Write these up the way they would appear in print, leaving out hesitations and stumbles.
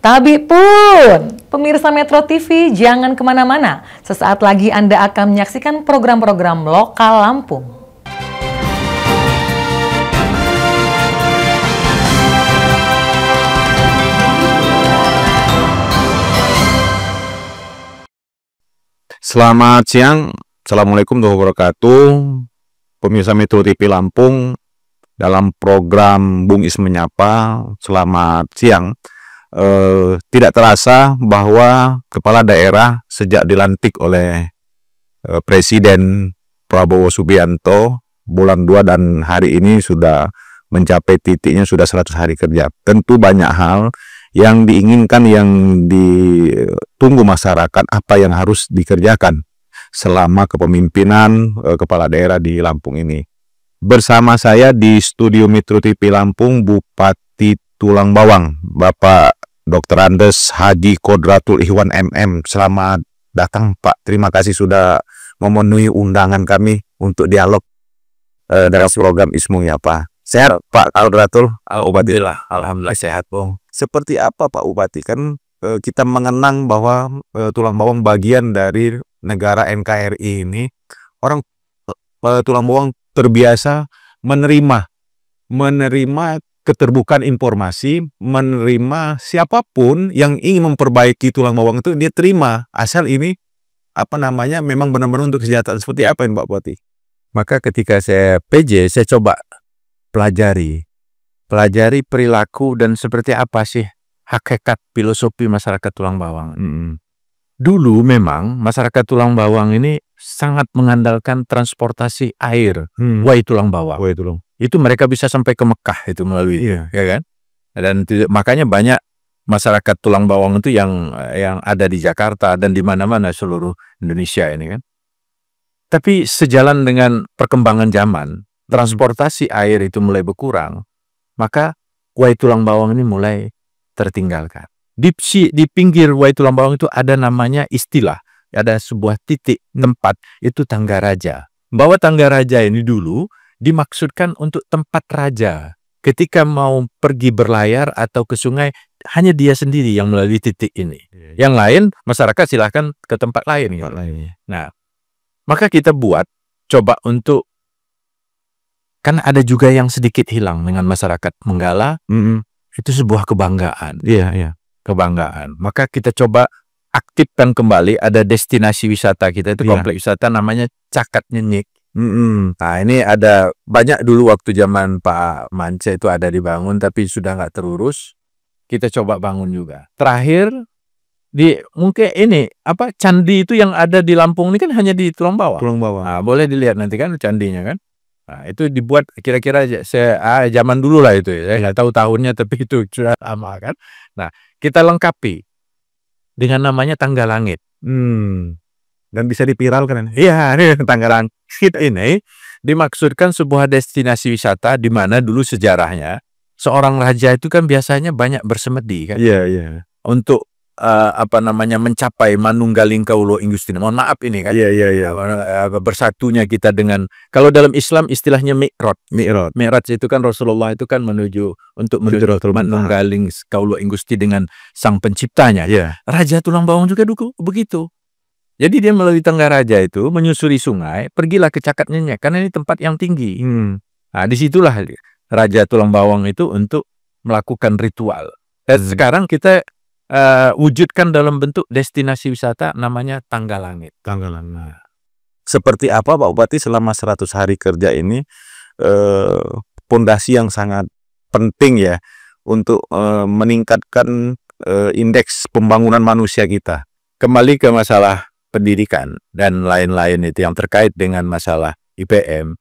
Tabi pun, pemirsa Metro TV jangan kemana-mana. Sesaat lagi Anda akan menyaksikan program-program lokal Lampung. Selamat siang, Assalamualaikum warahmatullahi wabarakatuh. Pemirsa Metro TV Lampung, dalam program Bung Is Menyapa, selamat siang. Tidak terasa bahwa kepala daerah sejak dilantik oleh Presiden Prabowo Subianto bulan 2 dan hari ini sudah mencapai titiknya, sudah 100 hari kerja. Tentu banyak hal yang diinginkan, yang ditunggu masyarakat, apa yang harus dikerjakan selama kepemimpinan kepala daerah di Lampung ini. Bersama saya di studio Metro TV Lampung, Bupati Tulang Bawang, Bapak Dr. Andes Haji Kodratul Ihwan MM. Selamat datang Pak, terima kasih sudah memenuhi undangan kami untuk dialog dalam program Ismu ya Pak. Sehat Pak Kodratul? Alhamdulillah sehat Bung. Seperti apa Pak Bupati? Kan kita mengenang bahwa Tulang Bawang bagian dari negara NKRI ini. Orang Tulang Bawang terbiasa menerima keterbukaan informasi, menerima siapapun yang ingin memperbaiki Tulang Bawang itu dia terima, asal ini memang benar-benar untuk kesejahteraan. Seperti apa ini Pak Bupati? Maka ketika saya PJ, saya coba pelajari perilaku dan seperti apa sih hakikat filosofi masyarakat Tulang Bawang. Dulu memang masyarakat Tulang Bawang ini sangat mengandalkan transportasi air, Way Tulang Bawang. Itu mereka bisa sampai ke Mekah itu melalui, ya kan? Dan makanya banyak masyarakat Tulang Bawang itu yang ada di Jakarta dan di mana-mana seluruh Indonesia ini kan. Tapi sejalan dengan perkembangan zaman, transportasi air itu mulai berkurang, maka Way Tulang Bawang ini mulai tertinggalkan. Di pinggir Way Tulang Bawang itu ada namanya istilah, ada sebuah titik tempat, itu Tanggaraja. Bahwa Tanggaraja ini dulu dimaksudkan untuk tempat raja. Ketika mau pergi berlayar atau ke sungai, hanya dia sendiri yang melalui titik ini. Yang lain, masyarakat silahkan ke tempat lain. Gitu. Nah, maka kita coba untuk, kan ada juga yang sedikit hilang dengan masyarakat Menggala, itu sebuah kebanggaan. Kebanggaan. Maka kita coba aktifkan kembali, ada destinasi wisata kita, itu kompleks wisata namanya Cakat Nyenyik. Nah ini ada banyak dulu waktu zaman Pak Mance itu ada dibangun tapi sudah nggak terurus. Kita coba bangun juga. Terakhir mungkin ini candi itu yang ada di Lampung ini kan hanya di Tulang Bawang. Nah, boleh dilihat nanti kan candinya kan. Nah, itu dibuat kira-kira zaman dulu lah itu. Saya nggak tahu tahunnya tapi itu sudah lama kan. Nah kita lengkapi dengan namanya Tangga Langit. Dan bisa dipiralkan. Iya, ini Tangga Langit ini dimaksudkan sebuah destinasi wisata di mana dulu sejarahnya seorang raja itu kan biasanya banyak bersemedi kan. Untuk mencapai manunggaling kaulo ingustina. Mohon maaf ini kan. Bersatunya kita dengan, kalau dalam Islam istilahnya mi'raj. Mi'raj itu kan Rasulullah itu kan menuju manunggaling kaulo ingusti dengan sang penciptanya. Raja Tulang Bawang juga begitu. Jadi dia melalui Tanggaraja itu menyusuri sungai, pergilah ke Cakat Nyenyek karena ini tempat yang tinggi. Nah, disitulah Raja Tulang Bawang itu untuk melakukan ritual. Dan sekarang kita wujudkan dalam bentuk destinasi wisata namanya Tangga Langit. Seperti apa Pak Bupati selama 100 hari kerja ini, pondasi yang sangat penting ya untuk meningkatkan indeks pembangunan manusia kita. Kembali ke masalah pendidikan dan lain-lain itu yang terkait dengan masalah IPM.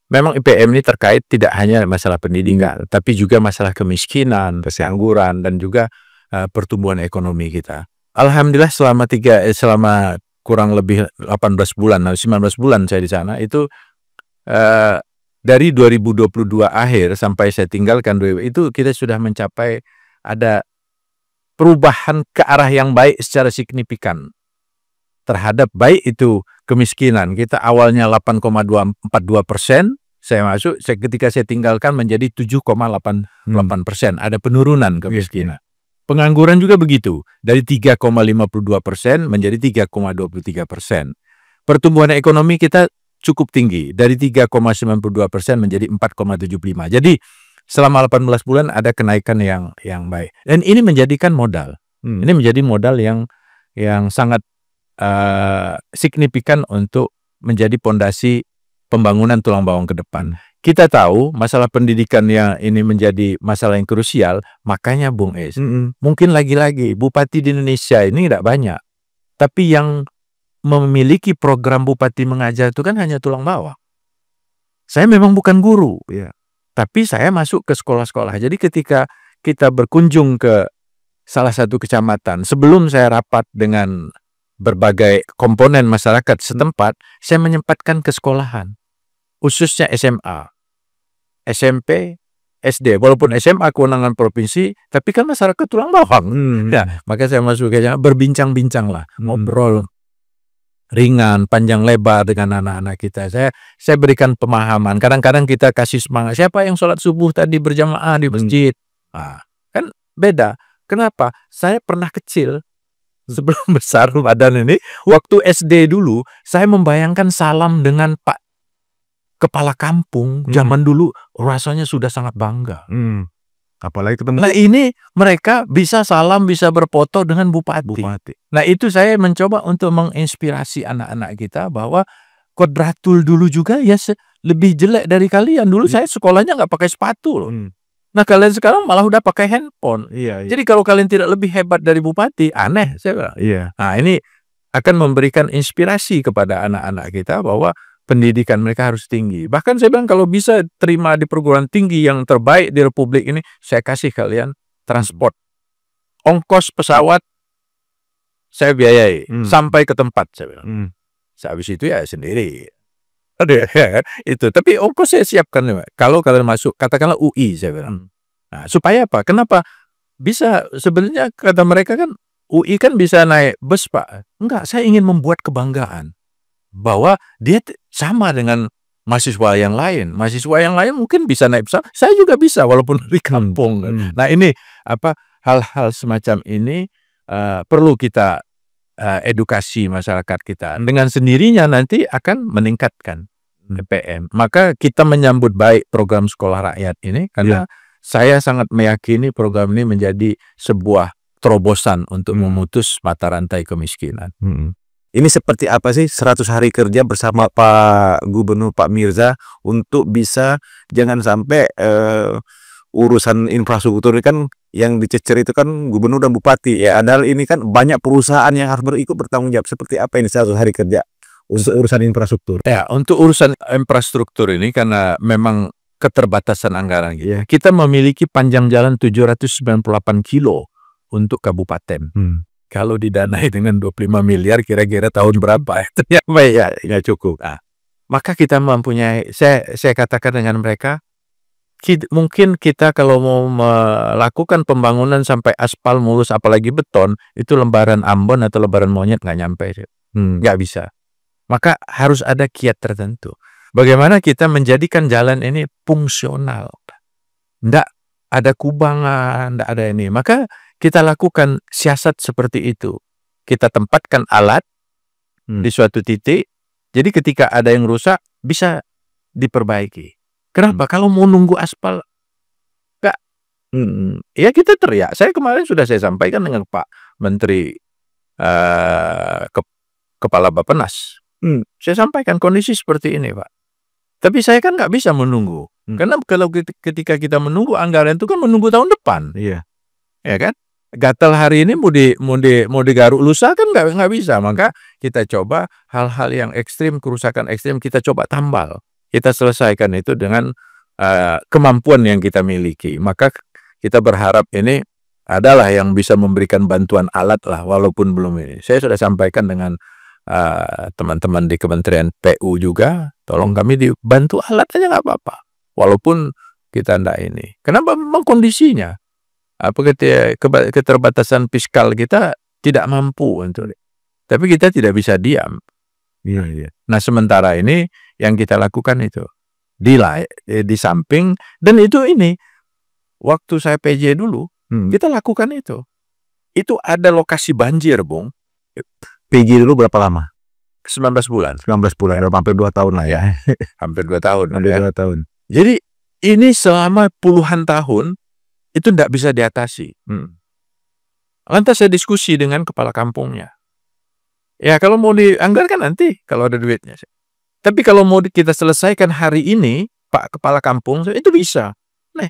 Memang IPM ini terkait tidak hanya masalah pendidikan, tapi juga masalah kemiskinan, pengangguran, dan juga pertumbuhan ekonomi kita. Alhamdulillah selama kurang lebih 18 bulan, 19 bulan saya di sana, itu dari 2022 akhir sampai saya tinggalkan itu kita sudah mencapai ada perubahan ke arah yang baik secara signifikan terhadap baik itu kemiskinan. Kita awalnya 8,242%, ketika saya tinggalkan menjadi 7,88%. Ada penurunan kemiskinan. Pengangguran juga begitu, dari 3,52% menjadi 3,23%. Pertumbuhan ekonomi kita cukup tinggi, dari 3,92% menjadi 4,75%. Jadi selama 18 bulan ada kenaikan yang baik. Dan ini menjadikan modal. Ini menjadi modal yang sangat signifikan untuk menjadi pondasi pembangunan tulang bawang ke depan. Kita tahu masalah pendidikan yang ini menjadi masalah yang krusial, makanya Bung Es, mungkin lagi-lagi bupati di Indonesia ini tidak banyak. Tapi yang memiliki program bupati mengajar itu kan hanya tulang bawang. Saya memang bukan guru, ya. Tapi saya masuk ke sekolah-sekolah. Jadi ketika kita berkunjung ke salah satu kecamatan, sebelum saya rapat dengan berbagai komponen masyarakat setempat, saya menyempatkan ke sekolahan, khususnya SMA, SMP, SD. Walaupun SMA kewenangan provinsi, tapi kan masyarakat tulang bawang. Nah, maka saya masuk ke berbincang-bincang lah, ngobrol ringan, panjang lebar dengan anak-anak kita. Saya berikan pemahaman. Kadang-kadang kita kasih semangat. Siapa yang sholat subuh tadi berjamaah di masjid? Nah, kan beda. Kenapa? Saya pernah kecil, sebelum besar badan ini, waktu SD dulu, saya membayangkan salam dengan Pak Kepala Kampung. Zaman dulu rasanya sudah sangat bangga. Apalagi ketemu. Nah ini mereka bisa salam, bisa berfoto dengan bupati. Nah itu saya mencoba untuk menginspirasi anak-anak kita bahwa Kodratul dulu juga ya lebih jelek dari kalian. Dulu saya sekolahnya nggak pakai sepatu loh. Nah kalian sekarang malah udah pakai handphone. Jadi kalau kalian tidak lebih hebat dari bupati, aneh saya bilang. Nah ini akan memberikan inspirasi kepada anak-anak kita bahwa pendidikan mereka harus tinggi. Bahkan saya bilang kalau bisa terima di perguruan tinggi yang terbaik di Republik ini, saya kasih kalian transport. Ongkos pesawat saya biayai sampai ke tempat, saya bilang. Habis itu ya sendiri. Itu. Tapi ongkos saya siapkan. Kalau kalian masuk, katakanlah UI, saya bilang. Nah, supaya apa? Kenapa? Bisa, sebenarnya kata mereka kan, UI kan bisa naik bus, Pak. Enggak, saya ingin membuat kebanggaan bahwa dia sama dengan mahasiswa yang lain. Mahasiswa yang lain mungkin bisa naik pesawat. Saya juga bisa walaupun dari kampung. Nah ini hal-hal semacam ini perlu kita edukasi masyarakat kita. Dengan sendirinya nanti akan meningkatkan PPM. Maka kita menyambut baik program sekolah rakyat ini karena saya sangat meyakini program ini menjadi sebuah terobosan untuk memutus mata rantai kemiskinan. Ini seperti apa sih 100 hari kerja bersama Pak Gubernur Pak Mirza untuk bisa jangan sampai urusan infrastruktur ini kan yang dicecer itu kan gubernur dan bupati ya. Padahal ini kan banyak perusahaan yang harus bertanggung jawab. Seperti apa ini 100 hari kerja urusan infrastruktur? Ya, untuk urusan infrastruktur ini karena memang keterbatasan anggaran gitu. Kita memiliki panjang jalan 798 kilo untuk kabupaten. Kalau didanai dengan 25 miliar kira-kira tahun berapa ya? Ya cukup. Nah, maka kita mempunyai, saya katakan dengan mereka, mungkin kita kalau mau melakukan pembangunan sampai aspal mulus apalagi beton, itu lembaran Ambon atau lembaran monyet nggak nyampe. Nggak bisa. Maka harus ada kiat tertentu. Bagaimana kita menjadikan jalan ini fungsional. Nggak ada kubangan, nggak ada ini. Maka kita lakukan siasat seperti itu. Kita tempatkan alat di suatu titik. Jadi ketika ada yang rusak, bisa diperbaiki. Kenapa? Kalau mau nunggu aspal, enggak. Ya kita teriak. Saya kemarin sudah saya sampaikan dengan Pak Menteri Kepala Bappenas. Saya sampaikan kondisi seperti ini, Pak. Tapi saya kan nggak bisa menunggu. Karena kalau ketika kita menunggu anggaran itu kan menunggu tahun depan. Ya kan? Gatal hari ini mau digaruk lusa kan nggak bisa. Maka kita coba hal-hal yang ekstrim, kerusakan ekstrim kita coba tambal. Kita selesaikan itu dengan kemampuan yang kita miliki. Maka kita berharap ini adalah yang bisa memberikan bantuan alat lah, walaupun belum ini. Saya sudah sampaikan dengan teman-teman di Kementerian PU juga, tolong kami dibantu alat aja nggak apa-apa. Walaupun kita ndak ini. Kenapa? Memang kondisinya. Keterbatasan fiskal kita tidak mampu untuk. Tapi kita tidak bisa diam. Nah sementara ini yang kita lakukan itu di samping, dan itu ini waktu saya PJ dulu kita lakukan itu. itu ada lokasi banjir, Bung. PJ dulu berapa lama? 19 bulan. 19 bulan, udah hampir 2 tahun lah ya. Hampir 2 tahun. Hampir Ya. 2 tahun. Jadi ini selama puluhan tahun itu tidak bisa diatasi. Lantas saya diskusi dengan kepala kampungnya. Ya kalau mau dianggarkan nanti kalau ada duitnya. Tapi kalau mau kita selesaikan hari ini, Pak Kepala Kampung, itu bisa. Nah,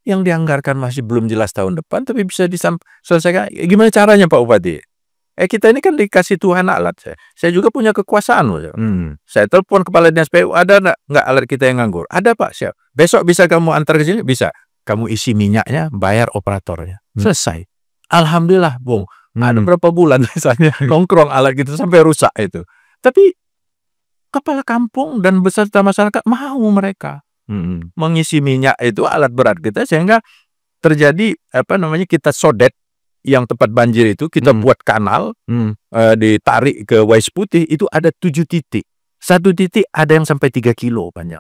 yang dianggarkan masih belum jelas tahun depan, tapi bisa diselesaikan. Gimana caranya Pak Bupati? Kita ini kan dikasih Tuhan alat. Saya juga punya kekuasaan. Saya telepon kepala dinas PU, ada nggak alat kita yang nganggur? Ada Pak, siap. Besok bisa kamu antar ke sini? Bisa. Kamu isi minyaknya, bayar operatornya. Selesai. Alhamdulillah, Bung. Ada berapa bulan misalnya nongkrong alat gitu sampai rusak itu. Tapi kepala kampung dan beserta masyarakat mau mereka mengisi minyak itu alat berat kita sehingga terjadi kita sodet yang tempat banjir itu kita buat kanal ditarik ke Wais Putih itu ada 7 titik. 1 titik ada yang sampai 3 kilo banyak.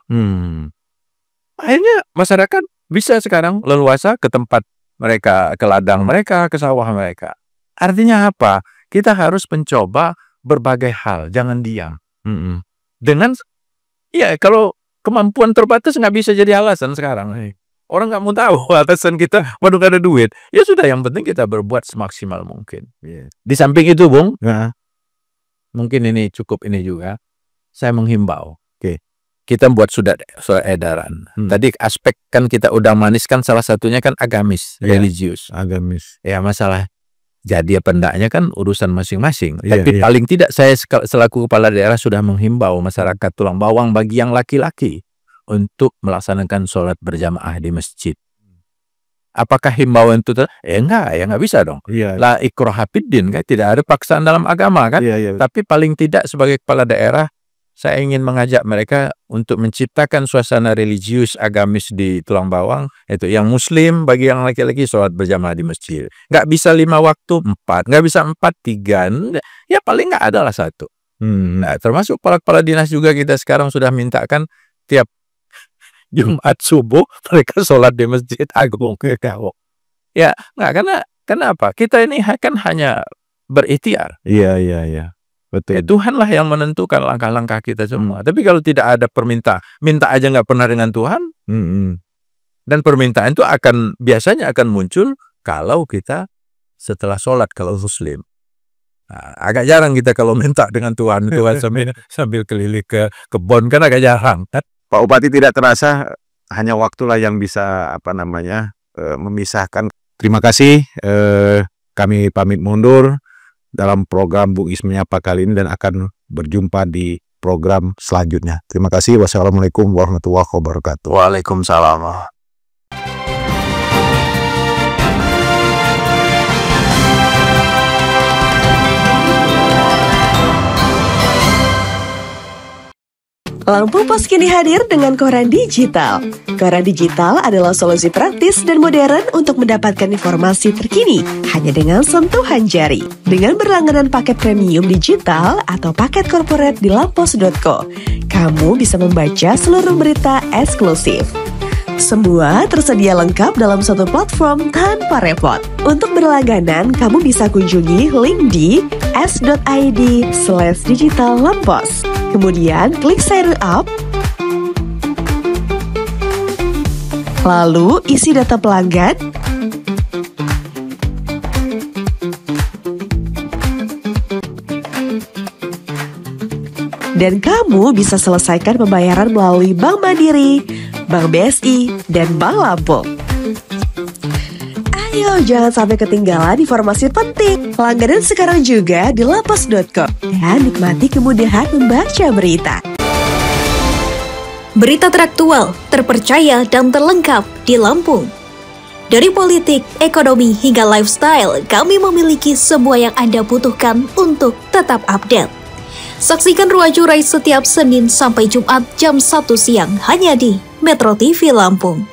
Akhirnya masyarakat bisa sekarang leluasa ke tempat mereka, ke ladang mereka, ke sawah mereka. Artinya apa? Kita harus mencoba berbagai hal, jangan diam. Dengan kalau kemampuan terbatas nggak bisa jadi alasan sekarang. Orang nggak mau tahu alasan kita, waduh nggak ada duit. Ya sudah, yang penting kita berbuat semaksimal mungkin. Di samping itu, Bung, mungkin ini cukup ini juga. Saya menghimbau. Kita buat surat edaran. Tadi aspek kan kita udah manis kan salah satunya kan agamis, religius. Agamis. Ya masalah jadi apa endaknya kan urusan masing-masing. Tapi paling tidak saya selaku kepala daerah sudah menghimbau masyarakat Tulang Bawang bagi yang laki-laki untuk melaksanakan sholat berjamaah di masjid. Apakah himbauan itu? Enggak bisa dong. La ikraha fiddin, kan tidak ada paksaan dalam agama kan. Tapi paling tidak sebagai kepala daerah saya ingin mengajak mereka untuk menciptakan suasana religius agamis di Tulang Bawang, itu yang muslim bagi yang laki-laki sholat berjamaah di masjid. Nggak bisa 5 waktu, 4. Nggak bisa 4, 3. Ya paling nggak adalah 1. Nah, termasuk kepala dinas juga kita sekarang sudah mintakan tiap Jumat subuh mereka sholat di Masjid Agung. Ya, nggak, karena apa? Kita ini kan hanya berikhtiar. Iya. Betul. Tuhanlah yang menentukan langkah-langkah kita semua. Tapi kalau tidak ada minta aja nggak pernah dengan Tuhan. Dan permintaan itu biasanya akan muncul kalau kita setelah sholat, kalau muslim. Nah, agak jarang kita kalau minta dengan Tuhan sambil keliling ke kebun kan agak jarang. Pak Bupati, tidak terasa hanya waktulah yang bisa memisahkan. Terima kasih. Kami pamit mundur dalam program Bung Is Menyapa kali ini dan akan berjumpa di program selanjutnya. Terima kasih. Wassalamualaikum warahmatullahi wabarakatuh. Waalaikumsalam. Lampung Pos kini hadir dengan koran digital. Koran digital adalah solusi praktis dan modern untuk mendapatkan informasi terkini hanya dengan sentuhan jari. Dengan berlangganan paket premium digital atau paket corporate di lampos.co, kamu bisa membaca seluruh berita eksklusif. Semua tersedia lengkap dalam satu platform tanpa repot. Untuk berlangganan, kamu bisa kunjungi link di s.id/digitallampos. Kemudian klik sign up, lalu isi data pelanggan, dan kamu bisa selesaikan pembayaran melalui Bank Mandiri, Bank BSI, dan Bank Lampung. Ayo, jangan sampai ketinggalan informasi penting. Langganan sekarang juga di lampos.co dan nikmati kemudahan membaca berita. Berita teraktual, terpercaya, dan terlengkap di Lampung. Dari politik, ekonomi, hingga lifestyle, kami memiliki semua yang Anda butuhkan untuk tetap update. Saksikan Ruang Jurai setiap Senin sampai Jumat jam 1 siang hanya di Metro TV Lampung.